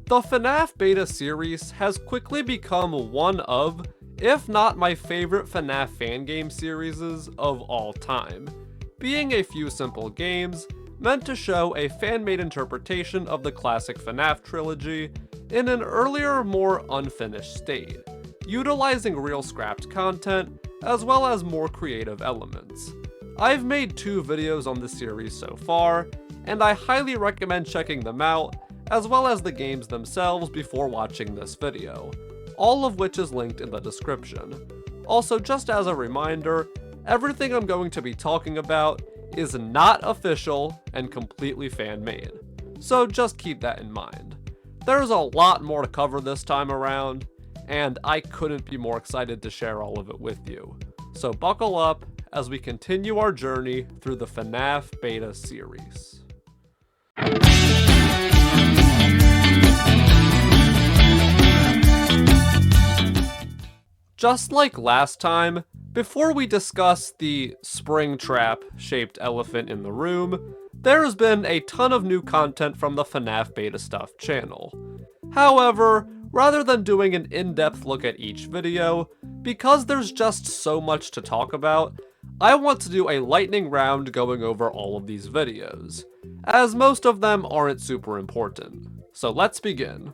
The FNaF Beta series has quickly become one of, if not my favorite FNaF fan game series of all time, being a few simple games meant to show a fan-made interpretation of the classic FNaF trilogy in an earlier, more unfinished state, utilizing real scrapped content as well as more creative elements. I've made 2 videos on the series so far, and I highly recommend checking them out, as well as the games themselves before watching this video, all of which is linked in the description. Also, just as a reminder, everything I'm going to be talking about is not official and completely fan-made, so just keep that in mind. There's a lot more to cover this time around, and I couldn't be more excited to share all of it with you. So buckle up as we continue our journey through the FNaF Beta series. Just like last time, before we discuss the spring trap shaped elephant in the room, there's been a ton of new content from the FNaF Beta Stuff channel. However, rather than doing an in-depth look at each video, because there's just so much to talk about, I want to do a lightning round going over all of these videos, as most of them aren't super important. So let's begin.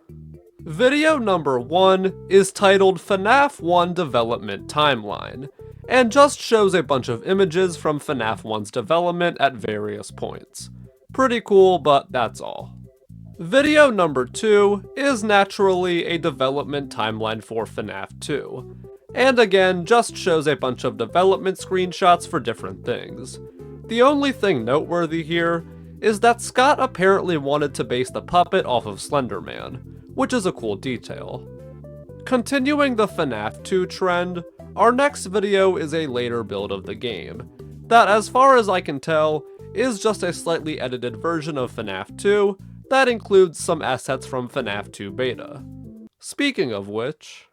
Video number 1 is titled FNaF 1 Development Timeline, and just shows a bunch of images from FNaF 1's development at various points. Pretty cool, but that's all. Video number 2 is naturally a development timeline for FNaF 2, and again just shows a bunch of development screenshots for different things. The only thing noteworthy here is that Scott apparently wanted to base the puppet off of Slender Man, which is a cool detail. Continuing the FNaF 2 trend, our next video is a later build of the game, that as far as I can tell, is just a slightly edited version of FNaF 2 that includes some assets from FNaF 2 Beta. Speaking of which...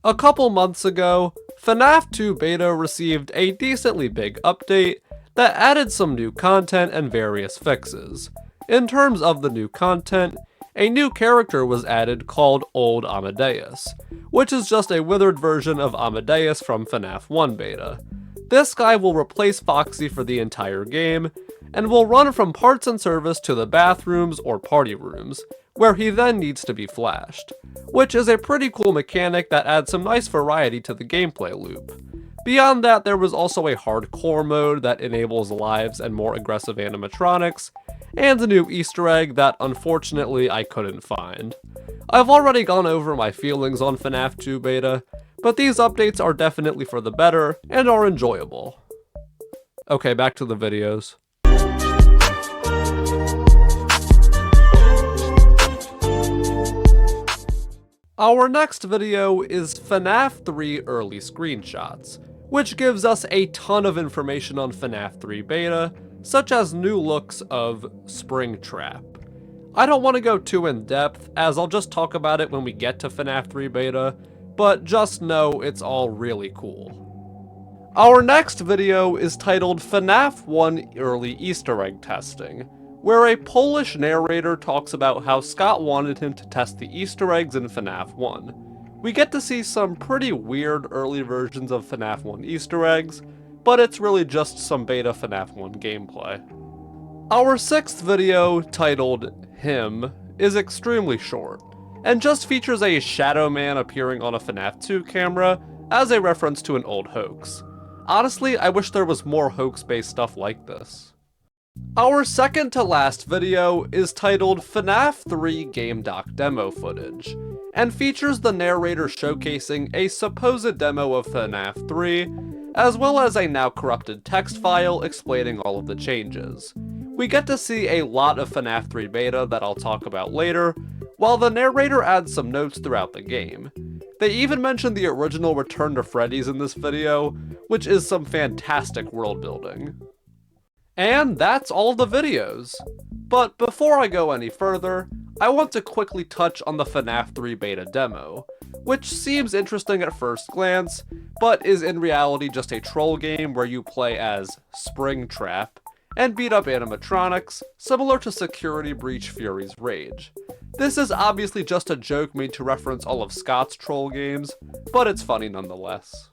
a couple months ago, FNaF 2 Beta received a decently big update that added some new content and various fixes. In terms of the new content, a new character was added called Old Amadeus, which is just a withered version of Amadeus from FNaF 1 Beta. This guy will replace Foxy for the entire game, and will run from parts and service to the bathrooms or party rooms, where he then needs to be flashed, which is a pretty cool mechanic that adds some nice variety to the gameplay loop. Beyond that, there was also a hardcore mode that enables lives and more aggressive animatronics, and a new Easter egg that unfortunately I couldn't find. I've already gone over my feelings on FNaF 2 Beta, but these updates are definitely for the better and are enjoyable. Okay, back to the videos. Our next video is FNaF 3 Early Screenshots, which gives us a ton of information on FNaF 3 Beta, such as new looks of Springtrap. I don't want to go too in depth, as I'll just talk about it when we get to FNaF 3 Beta, but just know it's all really cool. Our next video is titled FNaF 1 Early Easter Egg Testing, where a Polish narrator talks about how Scott wanted him to test the Easter eggs in FNaF 1. We get to see some pretty weird early versions of FNaF 1 Easter eggs, but it's really just some beta FNaF 1 gameplay. Our 6th video, titled Him, is extremely short, and just features a shadow man appearing on a FNaF 2 camera as a reference to an old hoax. Honestly, I wish there was more hoax-based stuff like this. Our second to last video is titled FNaF 3 Game Doc Demo Footage, and features the narrator showcasing a supposed demo of FNaF 3, as well as a now corrupted text file explaining all of the changes. We get to see a lot of FNaF 3 beta that I'll talk about later, while the narrator adds some notes throughout the game. They even mention the original Return to Freddy's in this video, which is some fantastic world building. And that's all the videos. But before I go any further, I want to quickly touch on the FNaF 3 beta demo, which seems interesting at first glance, but is in reality just a troll game where you play as Springtrap and beat up animatronics, similar to Security Breach Fury's Rage. This is obviously just a joke made to reference all of Scott's troll games, but it's funny nonetheless.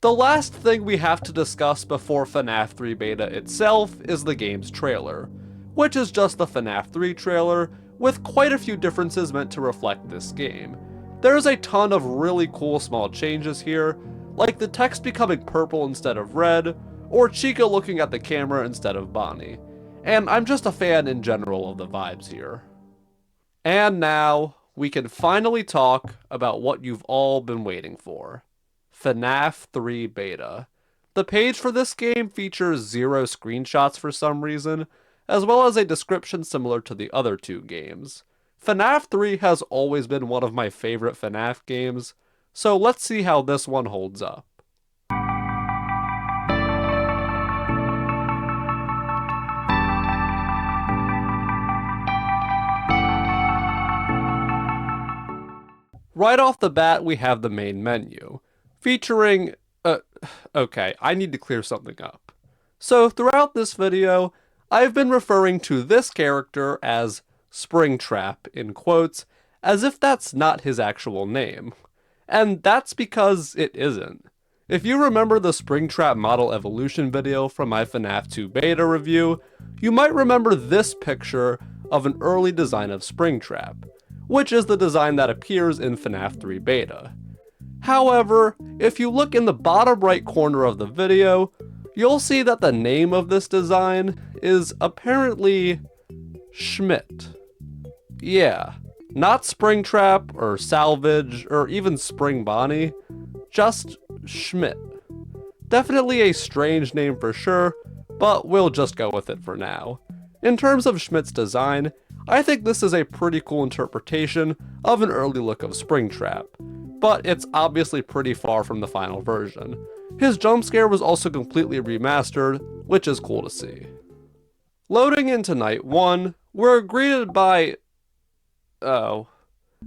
The last thing we have to discuss before FNaF 3 Beta itself is the game's trailer, which is just the FNaF 3 trailer, with quite a few differences meant to reflect this game. There's a ton of really cool small changes here, like the text becoming purple instead of red, or Chica looking at the camera instead of Bonnie. And I'm just a fan in general of the vibes here. And now, we can finally talk about what you've all been waiting for. FNaF 3 Beta. The page for this game features 0 screenshots for some reason, as well as a description similar to the other two games. FNaF 3 has always been one of my favorite FNaF games, so let's see how this one holds up. Right off the bat, we have the main menu, featuring, okay, I need to clear something up. So throughout this video, I've been referring to this character as Springtrap, in quotes, as if that's not his actual name. And that's because it isn't. If you remember the Springtrap model evolution video from my FNaF 2 beta review, you might remember this picture of an early design of Springtrap, which is the design that appears in FNaF 3 Beta. However, if you look in the bottom right corner of the video, you'll see that the name of this design is apparently Schmidt. Yeah, not Springtrap or Salvage or even Spring Bonnie, just Schmidt. Definitely a strange name for sure, but we'll just go with it for now. In terms of Schmidt's design, I think this is a pretty cool interpretation of an early look of Springtrap, but it's obviously pretty far from the final version. His jump scare was also completely remastered, which is cool to see. Loading into night 1, we're greeted by... oh.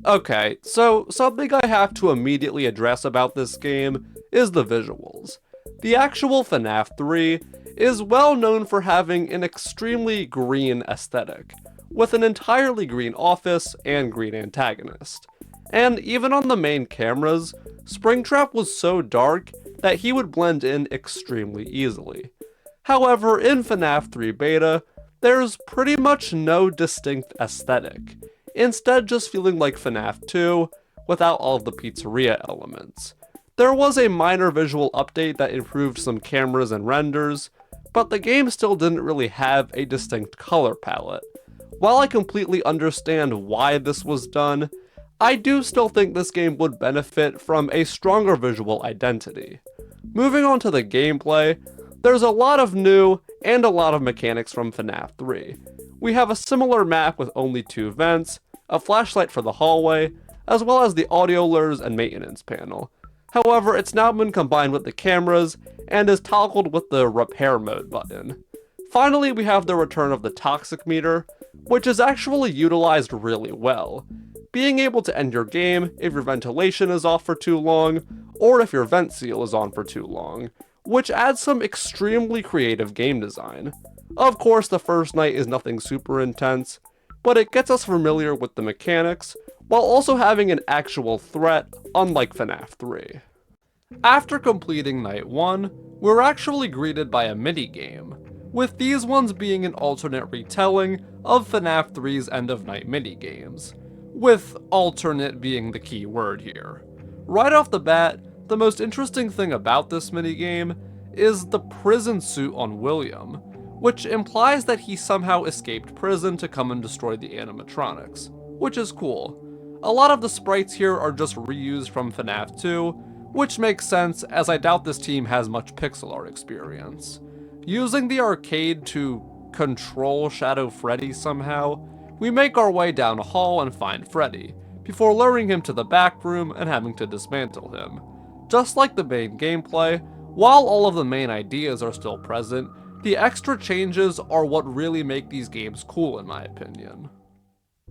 Okay, so something I have to immediately address about this game is the visuals. The actual FNaF 3 is well known for having an extremely green aesthetic, with an entirely green office and green antagonist. And even on the main cameras, Springtrap was so dark that he would blend in extremely easily. However, in FNaF 3 Beta, there's pretty much no distinct aesthetic, instead just feeling like FNaF 2 without all of the Pizzeria elements. There was a minor visual update that improved some cameras and renders, but the game still didn't really have a distinct color palette. While I completely understand why this was done, I do still think this game would benefit from a stronger visual identity. Moving on to the gameplay, there's a lot of new and a lot of mechanics from FNaF 3. We have a similar map with only 2 vents, a flashlight for the hallway, as well as the audio lures and maintenance panel. However, it's now been combined with the cameras and is toggled with the repair mode button. Finally, we have the return of the toxic meter, which is actually utilized really well, being able to end your game if your ventilation is off for too long, or if your vent seal is on for too long, which adds some extremely creative game design. Of course, the first night is nothing super intense, but it gets us familiar with the mechanics, while also having an actual threat, unlike FNaF 3. After completing night 1, we're actually greeted by a minigame, with these ones being an alternate retelling of FNaF 3's end-of-night minigames, with alternate being the key word here. Right off the bat, the most interesting thing about this minigame is the prison suit on William, which implies that he somehow escaped prison to come and destroy the animatronics, which is cool. A lot of the sprites here are just reused from FNaF 2, which makes sense as I doubt this team has much pixel art experience. Using the arcade to control Shadow Freddy somehow, we make our way down a hall and find Freddy, before luring him to the back room and having to dismantle him. Just like the main gameplay, while all of the main ideas are still present, the extra changes are what really make these games cool in my opinion.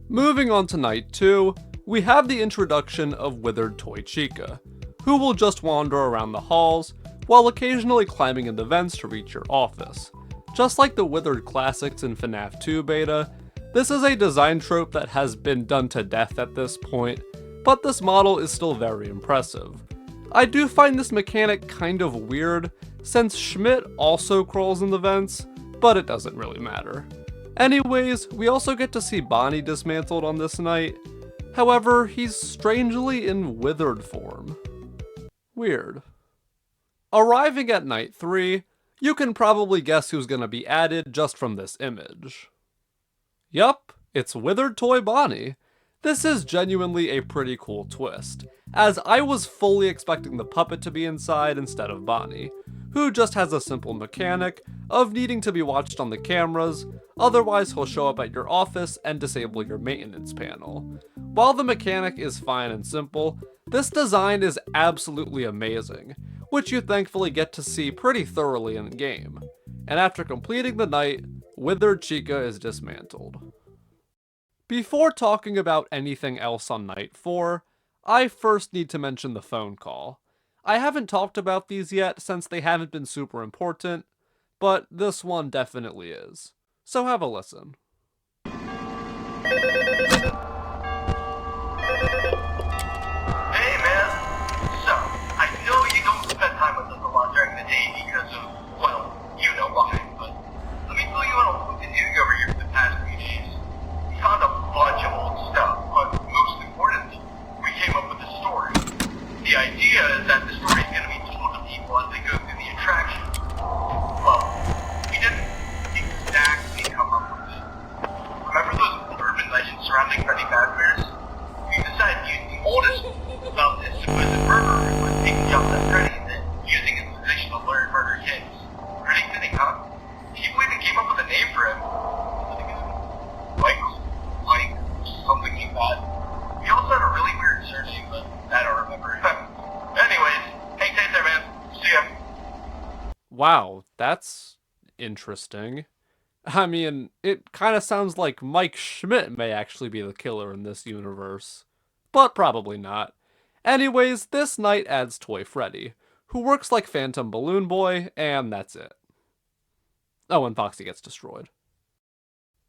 Moving on to night 2, we have the introduction of Withered Toy Chica, who will just wander around the halls, while occasionally climbing into vents to reach your office. Just like the Withered classics in FNaF 2 beta, this is a design trope that has been done to death at this point, but this model is still very impressive. I do find this mechanic kind of weird, since Schmidt also crawls in the vents, but it doesn't really matter. Anyways, we also get to see Bonnie dismantled on this night. However, he's strangely in withered form. Weird. Arriving at night 3, you can probably guess who's gonna be added just from this image. Yup, it's Withered Toy Bonnie. This is genuinely a pretty cool twist, as I was fully expecting the puppet to be inside instead of Bonnie, who just has a simple mechanic of needing to be watched on the cameras, otherwise he'll show up at your office and disable your maintenance panel. While the mechanic is fine and simple, this design is absolutely amazing, which you thankfully get to see pretty thoroughly in the game. And after completing the night, Withered Chica is dismantled. Before talking about anything else on night 4, I first need to mention the phone call. I haven't talked about these yet since they haven't been super important, but this one definitely is. So have a listen. Hey man, so, I know you don't spend time with us a lot during the day because of, well, you know why, but let me fill you in on what we did over here for the past few days. We found a bunch of old stuff, but most importantly, we came up with a story. The idea is that the story is going to be told to people as they go through the attraction. Well, we didn't exactly come up with it. Remember those urban legends surrounding Freddy Fazbears? We decided to use the oldest about this supposed murderer who was taking jumps at Freddy and then using his position to lure and murder kids. Pretty fitting, huh? People even came up with a name for him. Michael, Mike, something like that. We also had a really weird surname, but I don't remember. Anyways, hang tight there, man. See ya. Wow, that's interesting. I mean, it kind of sounds like Mike Schmidt may actually be the killer in this universe. But probably not. Anyways, this night adds Toy Freddy, who works like Phantom Balloon Boy, and that's it. Oh, and Foxy gets destroyed.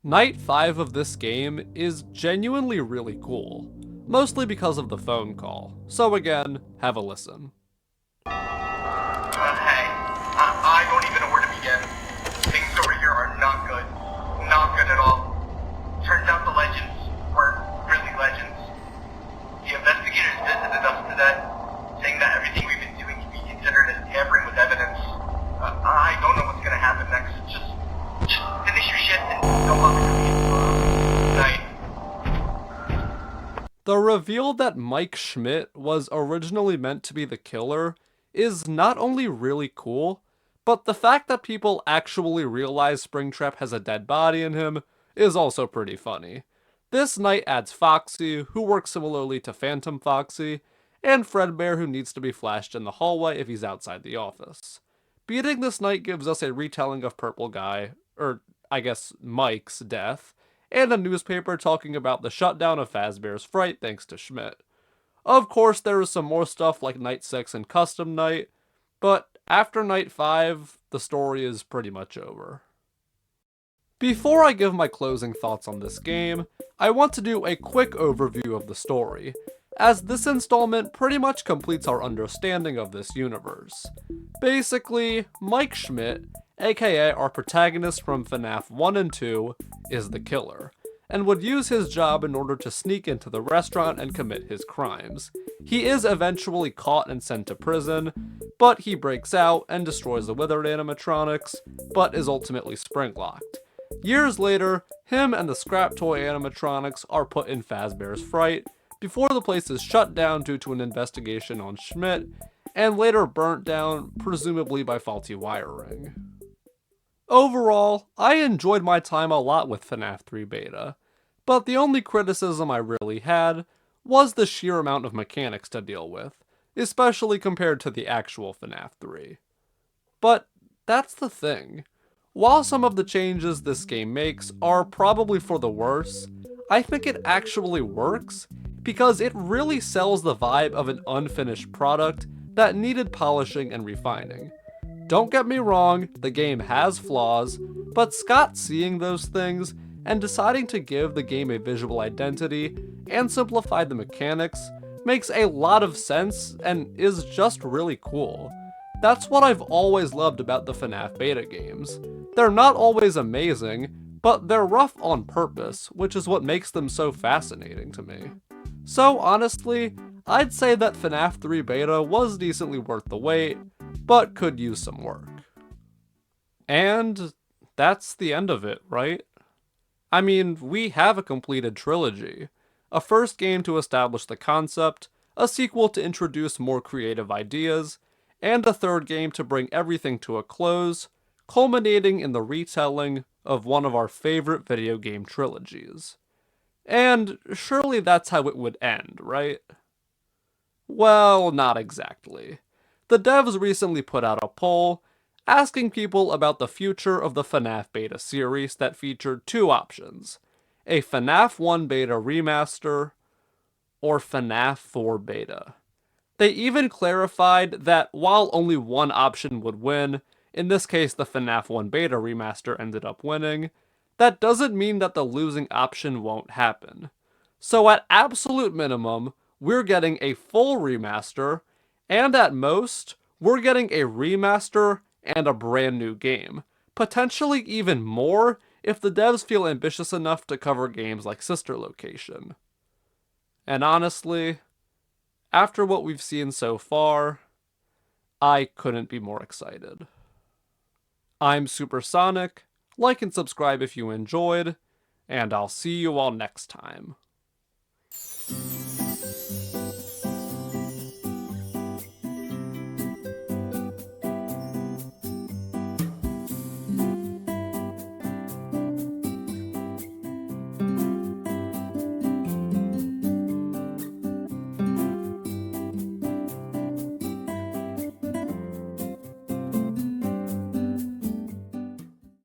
Night 5 of this game is genuinely really cool, mostly because of the phone call. So again, have a listen. Hey, I don't even know where to begin. Things over here are not good. Not good at all. Turns out the legends weren't really legends. The investigators visited us today, saying that everything we've been doing can be considered as tampering with evidence. I don't know what's gonna happen next. Just finish your shit and don't bother coming in. Night. The reveal that Mike Schmidt was originally meant to be the killer is not only really cool, but the fact that people actually realize Springtrap has a dead body in him is also pretty funny. This night adds Foxy, who works similarly to Phantom Foxy, and Fredbear, who needs to be flashed in the hallway if he's outside the office. Beating this night gives us a retelling of Purple Guy, or I guess Mike's death, and a newspaper talking about the shutdown of Fazbear's Fright thanks to Schmidt. Of course, there is some more stuff like Night 6 and Custom Night, but after Night 5, the story is pretty much over. Before I give my closing thoughts on this game, I want to do a quick overview of the story, as this installment pretty much completes our understanding of this universe. Basically, Mike Schmidt, aka our protagonist from FNaF 1 and 2, is the killer, and would use his job in order to sneak into the restaurant and commit his crimes. He is eventually caught and sent to prison, but he breaks out and destroys the withered animatronics, but is ultimately spring-locked. Years later, him and the scrap toy animatronics are put in Fazbear's Fright, before the place is shut down due to an investigation on Schmidt, and later burnt down, presumably by faulty wiring. Overall, I enjoyed my time a lot with FNaF 3 Beta, but the only criticism I really had was the sheer amount of mechanics to deal with, especially compared to the actual FNaF 3. But that's the thing. While some of the changes this game makes are probably for the worse, I think it actually works because it really sells the vibe of an unfinished product that needed polishing and refining. Don't get me wrong, the game has flaws, but Scott seeing those things and deciding to give the game a visual identity and simplify the mechanics makes a lot of sense and is just really cool. That's what I've always loved about the FNaF beta games. They're not always amazing, but they're rough on purpose, which is what makes them so fascinating to me. So honestly, I'd say that FNaF 3 beta was decently worth the wait, but could use some work. And that's the end of it, right? I mean, we have a completed trilogy. A first game to establish the concept, a sequel to introduce more creative ideas, and a third game to bring everything to a close, culminating in the retelling of one of our favorite video game trilogies. And surely that's how it would end, right? Well, not exactly. The devs recently put out a poll asking people about the future of the FNaF beta series that featured two options: a FNaF 1 beta remaster or FNaF 4 beta. They even clarified that while only one option would win, in this case the FNaF 1 beta remaster ended up winning, that doesn't mean that the losing option won't happen. So at absolute minimum, we're getting a full remaster, and at most, we're getting a remaster and a brand new game. Potentially even more if the devs feel ambitious enough to cover games like Sister Location. And honestly, after what we've seen so far, I couldn't be more excited. I'm Supersonic, like and subscribe if you enjoyed, and I'll see you all next time.